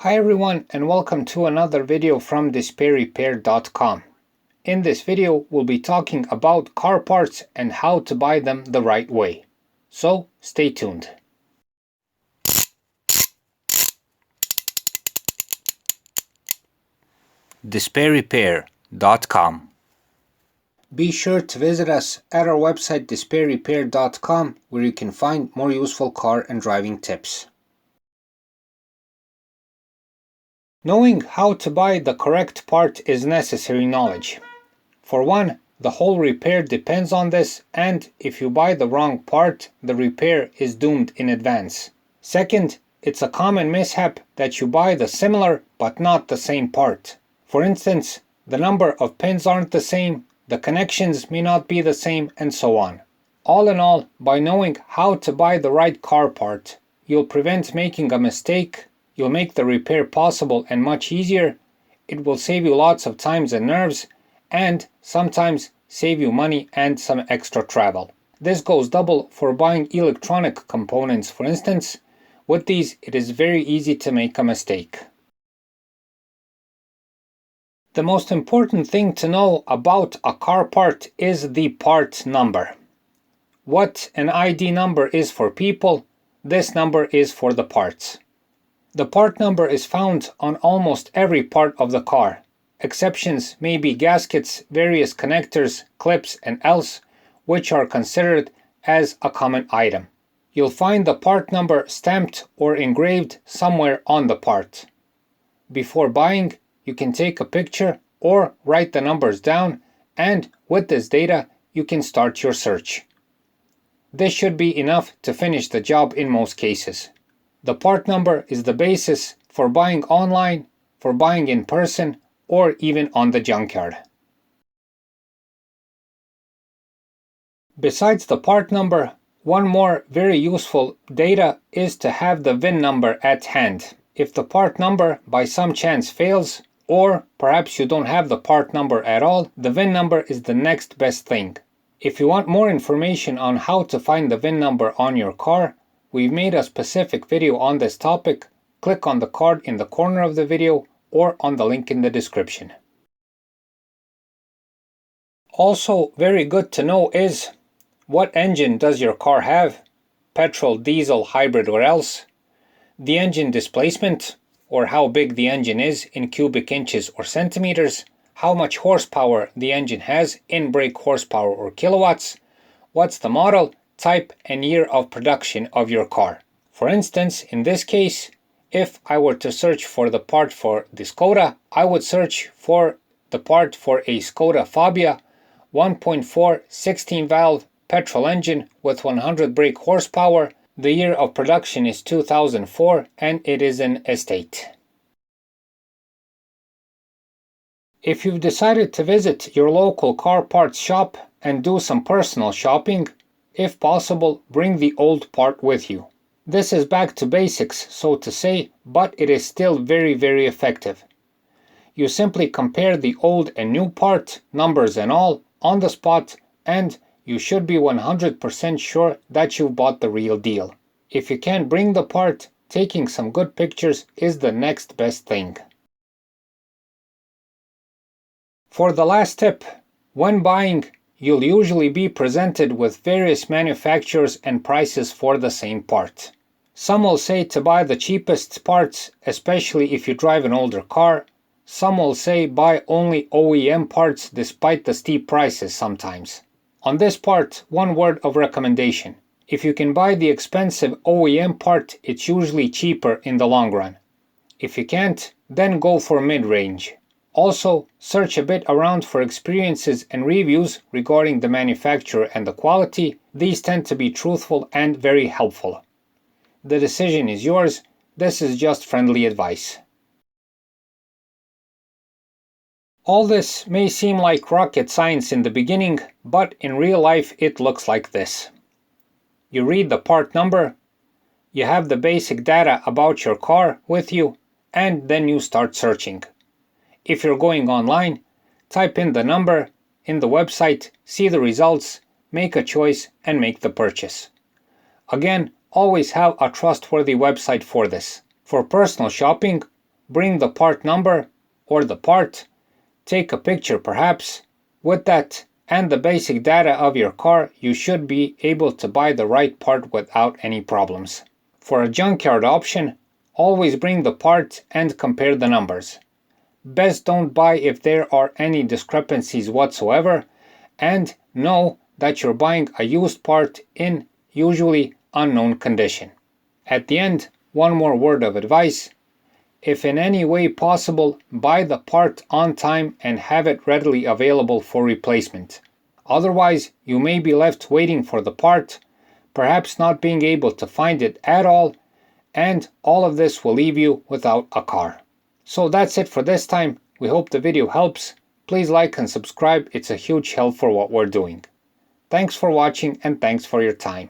Hi everyone and welcome to another video from DispairRepair.com. In this video we'll be talking about car parts and how to buy them the right way. So stay tuned. DispairRepair.com. Be sure to visit us at our website DispairRepair.com where you can find more useful car and driving tips. Knowing how to buy the correct part is necessary knowledge. For one, the whole repair depends on this, and if you buy the wrong part, the repair is doomed in advance. Second, it's a common mishap that you buy the similar but not the same part. For instance, the number of pins aren't the same, the connections may not be the same, and so on. All in all, by knowing how to buy the right car part, you'll prevent making a mistake. You'll make the repair possible and much easier. It will save you lots of time and nerves, and sometimes save you money and some extra travel. This goes double for buying electronic components, for instance. With these, it is very easy to make a mistake. The most important thing to know about a car part is the part number. What an ID number is for people, this number is for the parts. The part number is found on almost every part of the car. Exceptions may be gaskets, various connectors, clips, and else, which are considered as a common item. You'll find the part number stamped or engraved somewhere on the part. Before buying, you can take a picture or write the numbers down, and with this data, you can start your search. This should be enough to finish the job in most cases. The part number is the basis for buying online, for buying in person, or even on the junkyard. Besides the part number, one more very useful data is to have the VIN number at hand. If the part number by some chance fails, or perhaps you don't have the part number at all, the VIN number is the next best thing. If you want more information on how to find the VIN number on your car, we've made a specific video on this topic. Click on the card in the corner of the video or on the link in the description. Also very good to know is, what engine does your car have? Petrol, diesel, hybrid, or else? The engine displacement, or how big the engine is in cubic inches or centimeters, how much horsepower the engine has in brake horsepower or kilowatts, what's the model, type, and year of production of your car. For instance, in this case, if I were to search for the part for the Skoda, I would search for the part for a Skoda Fabia 1.4 16-valve petrol engine with 100 brake horsepower. The year of production is 2004 and it is an estate. If you've decided to visit your local car parts shop and do some personal shopping, if possible, bring the old part with you. This is back to basics, so to say, but it is still very effective. You simply compare the old and new part, numbers and all, on the spot, and you should be 100% sure that you've bought the real deal. If you can't bring the part, taking some good pictures is the next best thing. For the last tip, when buying, you'll usually be presented with various manufacturers and prices for the same part. Some will say to buy the cheapest parts, especially if you drive an older car. Some will say buy only OEM parts despite the steep prices sometimes. On this part, one word of recommendation. If you can buy the expensive OEM part, it's usually cheaper in the long run. If you can't, then go for mid-range. Also, search a bit around for experiences and reviews regarding the manufacturer and the quality. These tend to be truthful and very helpful. The decision is yours. This is just friendly advice. All this may seem like rocket science in the beginning, but in real life it looks like this. You read the part number, you have the basic data about your car with you, and then you start searching. If you're going online, type in the number in the website, see the results, make a choice, and make the purchase. Again, always have a trustworthy website for this. For personal shopping, bring the part number or the part, take a picture perhaps. With that and the basic data of your car, you should be able to buy the right part without any problems. For a junkyard option, always bring the part and compare the numbers. Best don't buy if there are any discrepancies whatsoever, and know that you're buying a used part in usually unknown condition. At the end, one more word of advice. If in any way possible, buy the part on time and have it readily available for replacement. Otherwise, you may be left waiting for the part, perhaps not being able to find it at all, and all of this will leave you without a car. So that's it for this time. We hope the video helps. Please like and subscribe. It's a huge help for what we're doing. Thanks for watching and thanks for your time.